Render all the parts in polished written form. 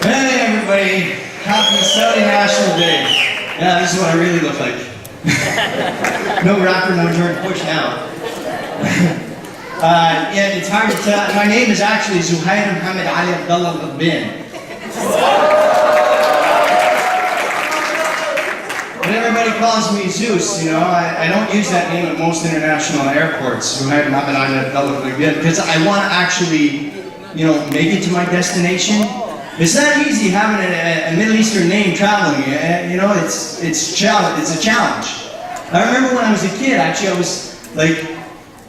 Hey everybody, happy Saudi National Day. Yeah, this is what I really look like. No rapper, no George Bush now. Yeah, it's hard to tell. My name is actually Zeus Ghadban Ali Abdullah Ghadban. But everybody calls me Zeus, you know. I don't use that name at most international airports, Zeus Ghadban Ali Abdullah Ghadban, because I want to actually, you know, make it to my destination. It's not easy having a Middle Eastern name traveling. You know, it's a challenge. I remember when I was a kid, actually, I was like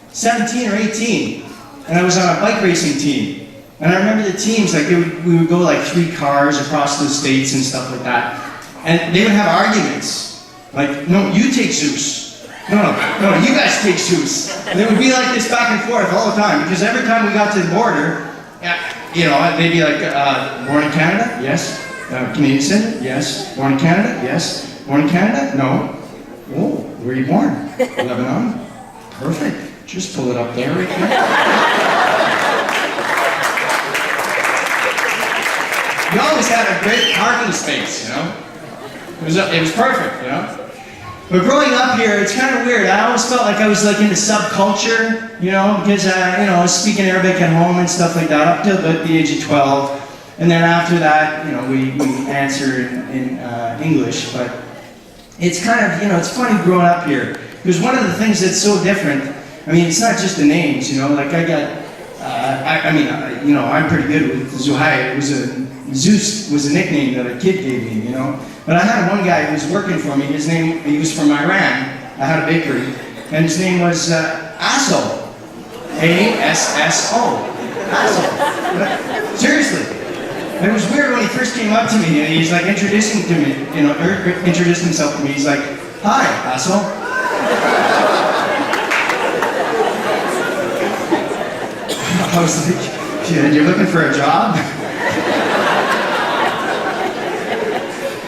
17 or 18, and I was on a bike racing team. And I remember the teams, like we would go like 3 cars across the states and stuff like that. And they would have arguments. Like, no, you take Zeus. No, you guys take Zeus. And it would be like this back and forth all the time, because every time we got to the border, you know, they'd be like, born in Canada? Yes. Canadian citizen? Yes. Born in Canada? Yes. Born in Canada? No. Oh, where are you born? Lebanon? Perfect. Just pull it up there right there. We always had a great parking space, you know? It was perfect, you know? But growing up here, it's kind of weird. I always felt like I was like into subculture, you know, because you know, I was speaking Arabic at home and stuff like that up till about the age of 12. And then after that, you know, we answer in English. But it's kind of, you know, it's funny growing up here. Because one of the things that's so different, I mean, it's not just the names, you know, like I got, you know, I'm pretty good with Zuhai. Zeus was a nickname that a kid gave me, you know. But I had one guy who was working for me. He was from Iran. I had a bakery, and his name was Asso. A-S-S-O. Asso. Seriously. It was weird when he first came up to me, and he's like introducing to me, you know, introduced himself to me. He's like, "Hi, Asso." I was like, "Yeah, you're looking for a job?"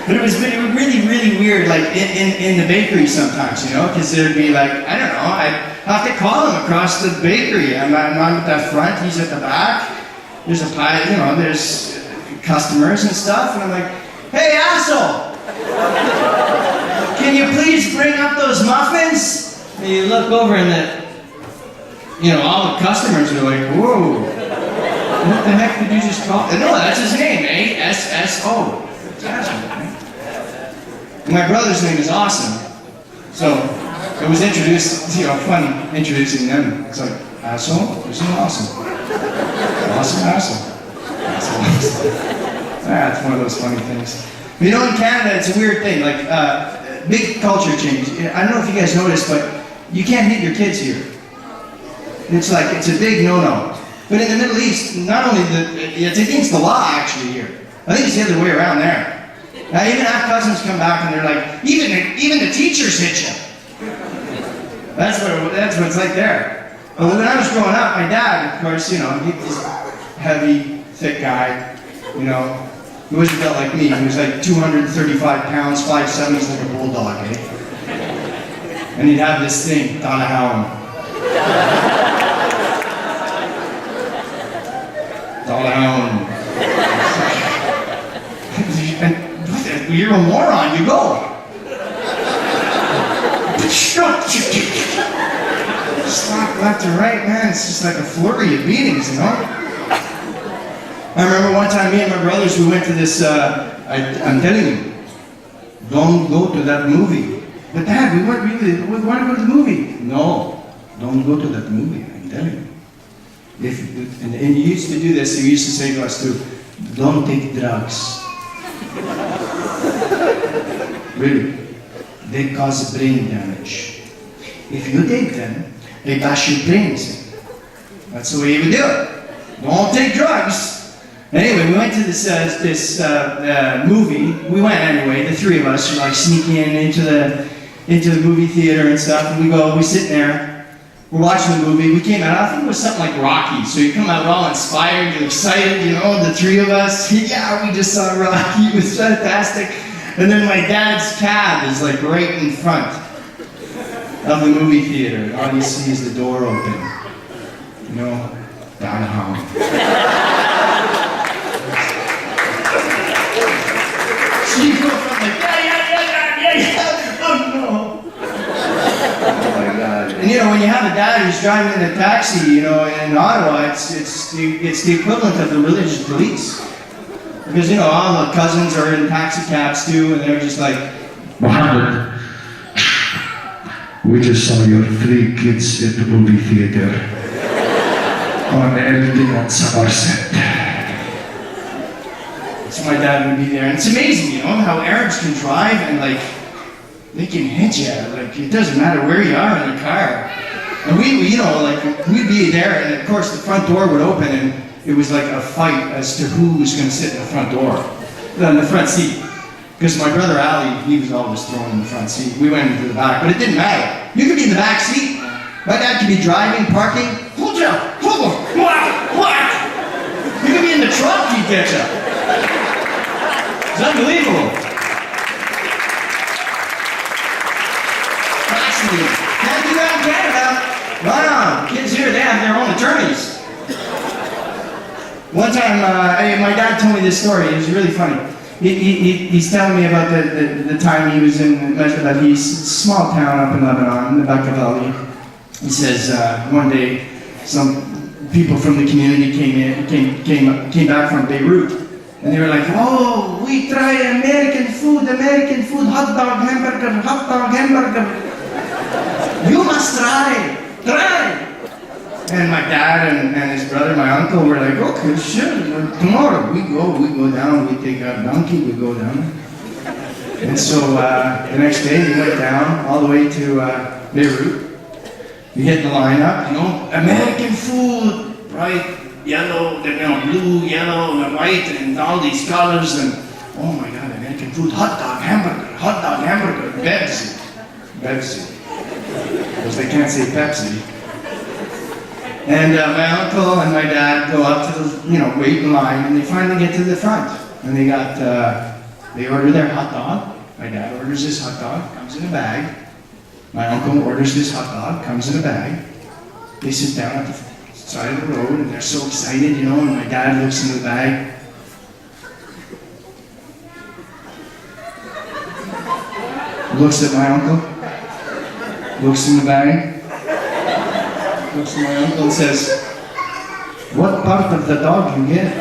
But it was really, really weird, like in the bakery sometimes, you know, because there'd be like, I don't know, I'd have to call him across the bakery. I'm at the front, he's at the back. There's a pie, you know, there's customers and stuff, and I'm like, "Hey, asshole! Can you please bring up those muffins?" And you look over and you know, all the customers are like, "Whoa, what the heck did you just call?" No, that's his name, A-S-S-O. My brother's name is Awesome, so it was introduced, you know, fun introducing them. It's like, "Asshole, there's no awesome. Awesome, asshole. Asshole, awesome." Yeah, it's one of those funny things. But, you know, in Canada, it's a weird thing, like, big culture change. I don't know if you guys noticed, but you can't hit your kids here. It's like, it's a big no-no. But in the Middle East, not only it's against the law actually here. I think it's the other way around there. Now, even our cousins come back and they're like, even the teachers hit you. That's what it's like there. But when I was growing up, my dad, of course, you know, he's a heavy, thick guy, you know. He wasn't built like me. He was like 235 pounds, 5'7", he's like a bulldog, eh? And he'd have this thing, Dalahound. Dalahound. You're a moron, you go. Slap left and right, man. It's just like a flurry of beatings, you know? I remember one time, me and my brothers, we went to this, I'm telling you, don't go to that movie. But Dad, we want to go to the movie. No, don't go to that movie, I'm telling you. And you used to do this, you used to say to us too, don't take drugs. Really, they cause brain damage. If you take them, they bash your brains in. That's the way you would do it. Don't take drugs. Anyway, we went to this movie. We went anyway. The 3 of us were like sneaking into the movie theater and stuff. And we sit there. We're watching the movie. We came out. I think it was something like Rocky. So you come out all inspired, you're excited. You know, the 3 of us. Yeah, we just saw Rocky. It was fantastic. And then my dad's cab is like right in front of the movie theater. All you see is the door open. You know, down home. have a dad who's driving in a taxi, you know, in Ottawa, it's the equivalent of the religious police. Because, you know, all the cousins are in taxi cabs too, and they're just like, Mohammed, we just saw your 3 kids at the movie theater on everything on Somerset. so my dad would be there. And it's amazing, you know, how Arabs can drive and like, they can hit you. Like, it doesn't matter where you are in the car. And we you know, like, we'd be there, and of course the front door would open, and it was like a fight as to who was going to sit in the front door, in the front seat. Because my brother Ali, he was always thrown in the front seat. We went into the back, but it didn't matter. You could be in the back seat. My dad could be driving, parking. Hold you, hold on, what? You could be in the trunk, he'd get you. It's unbelievable. Fascinating. Can't do that in Canada. Wow, kids here, they have their own attorneys. One time, my dad told me this story. It was really funny. He's telling me about the time he was in Mezhedahi, small town up in Lebanon, in the back of Ali. He says one day some people from the community came back from Beirut, and they were like, "Oh, we try American food, hot dog, hamburger. You must try. And my dad and his brother, my uncle, were like, okay, sure, tomorrow we go down, we take a donkey, we go down. And so the next day we went down all the way to Beirut. We hit the lineup, you know, American food, bright yellow, you know, blue, yellow, and white, and all these colors, and oh my God, American food, hot dog, hamburger, Pepsi. Because they can't say Pepsi. And my uncle and my dad go up to the, you know, wait in line, and they finally get to the front. And they order their hot dog. My dad orders his hot dog, comes in a bag. My uncle orders his hot dog, comes in a bag. They sit down at the side of the road, and they're so excited, you know, and my dad looks in the bag. Looks at my uncle, looks in the bag, looks at my uncle and says, "What part of the dog you get?"